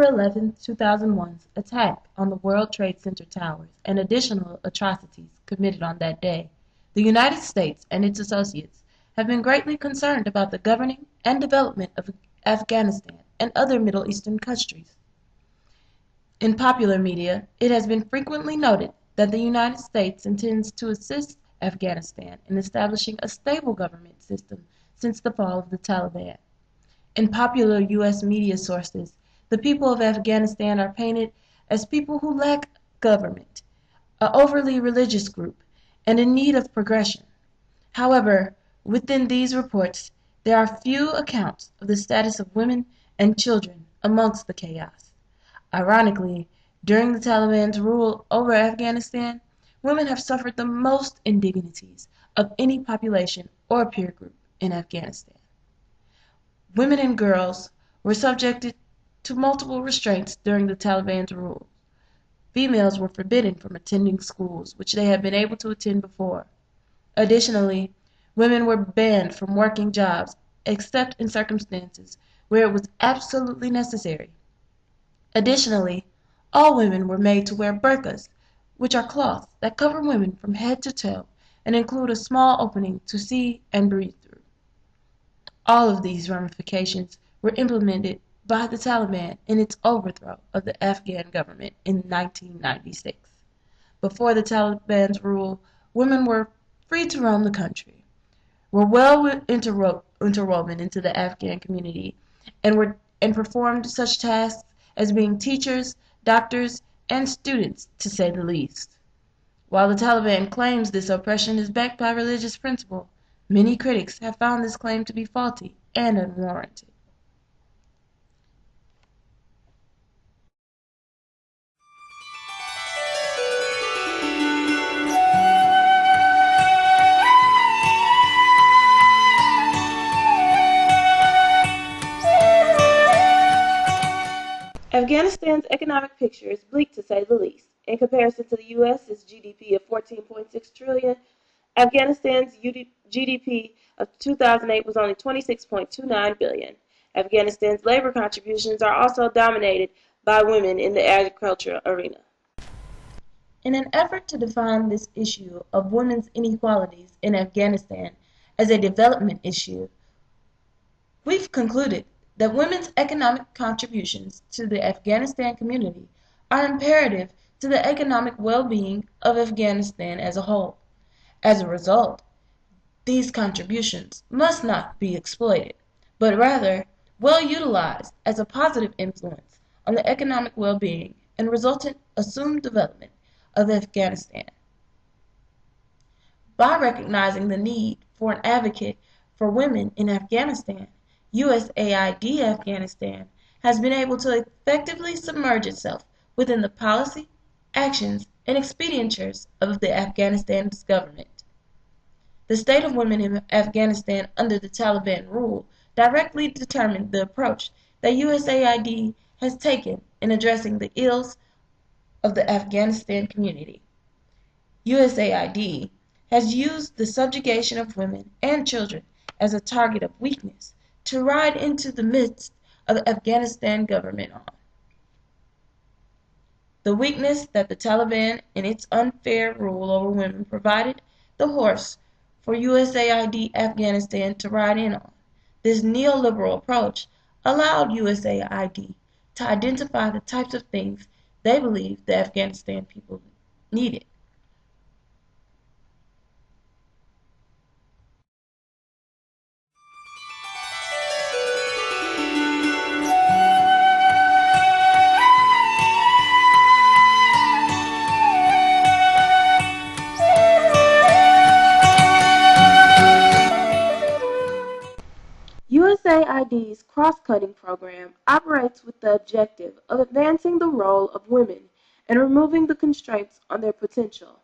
11, 2001's attack on the World Trade Center towers and additional atrocities committed on that day, the United States and its associates have been greatly concerned about the governing and development of Afghanistan and other Middle Eastern countries. In popular media, it has been frequently noted that the United States intends to assist Afghanistan in establishing a stable government system since the fall of the Taliban. In popular U.S. media sources, the people of Afghanistan are painted as people who lack government, an overly religious group, and in need of progression. However, within these reports, there are few accounts of the status of women and children amongst the chaos. Ironically, during the Taliban's rule over Afghanistan, women have suffered the most indignities of any population or peer group in Afghanistan. Women and girls were subjected to multiple restraints during the Taliban's rule. Females were forbidden from attending schools, which they had been able to attend before. Additionally, women were banned from working jobs except in circumstances where it was absolutely necessary. Additionally, all women were made to wear burqas, which are cloths that cover women from head to toe and include a small opening to see and breathe through. All of these ramifications were implemented by the Taliban in its overthrow of the Afghan government in 1996. Before the Taliban's rule, women were free to roam the country, were well interwoven into the Afghan community, and performed such tasks as being teachers, doctors, and students, to say the least. While the Taliban claims this oppression is backed by religious principle, many critics have found this claim to be faulty and unwarranted. Afghanistan's economic picture is bleak to say the least. In comparison to the U.S.'s GDP of 14.6 trillion, Afghanistan's GDP of 2008 was only 26.29 billion. Afghanistan's labor contributions are also dominated by women in the agriculture arena. In an effort to define this issue of women's inequalities in Afghanistan as a development issue, we've concluded that women's economic contributions to the Afghanistan community are imperative to the economic well-being of Afghanistan as a whole. As a result, these contributions must not be exploited, but rather well utilized as a positive influence on the economic well-being and resultant assumed development of Afghanistan. By recognizing the need for an advocate for women in Afghanistan, USAID Afghanistan has been able to effectively submerge itself within the policy, actions, and expenditures of the Afghanistan government. The state of women in Afghanistan under the Taliban rule directly determined the approach that USAID has taken in addressing the ills of the Afghanistan community. USAID has used the subjugation of women and children as a target of weakness to ride into the midst of the Afghanistan government on. The weakness that the Taliban in its unfair rule over women provided the horse for USAID Afghanistan to ride in on. This neoliberal approach allowed USAID to identify the types of things they believed the Afghanistan people needed. USAID's cross-cutting program operates with the objective of advancing the role of women and removing the constraints on their potential.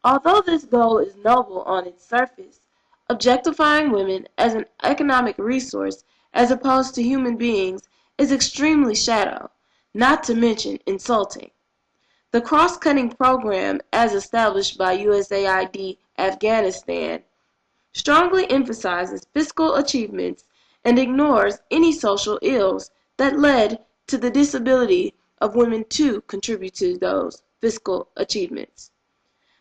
Although this goal is noble on its surface, objectifying women as an economic resource as opposed to human beings is extremely shallow, not to mention insulting. The cross-cutting program, as established by USAID Afghanistan, strongly emphasizes fiscal achievements and ignores any social ills that led to the disability of women to contribute to those fiscal achievements.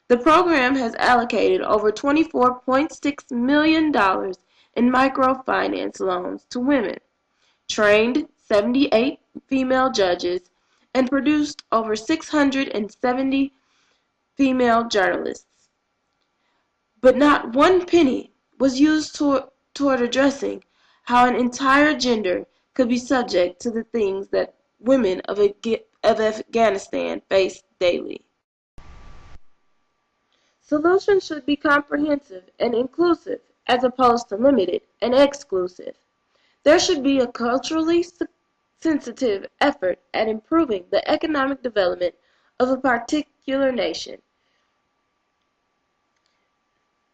The program has allocated over $24.6 million in microfinance loans to women, trained 78 female judges, and produced over 670 female journalists. But not one penny was used toward addressing how an entire gender could be subject to the things that women of Afghanistan face daily. Solutions should be comprehensive and inclusive as opposed to limited and exclusive. There should be a culturally sensitive effort at improving the economic development of a particular nation.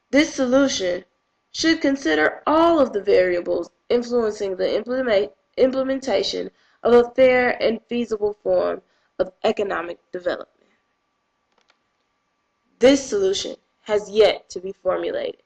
This solution should consider all of the variables influencing the implementation of a fair and feasible form of economic development. This solution has yet to be formulated.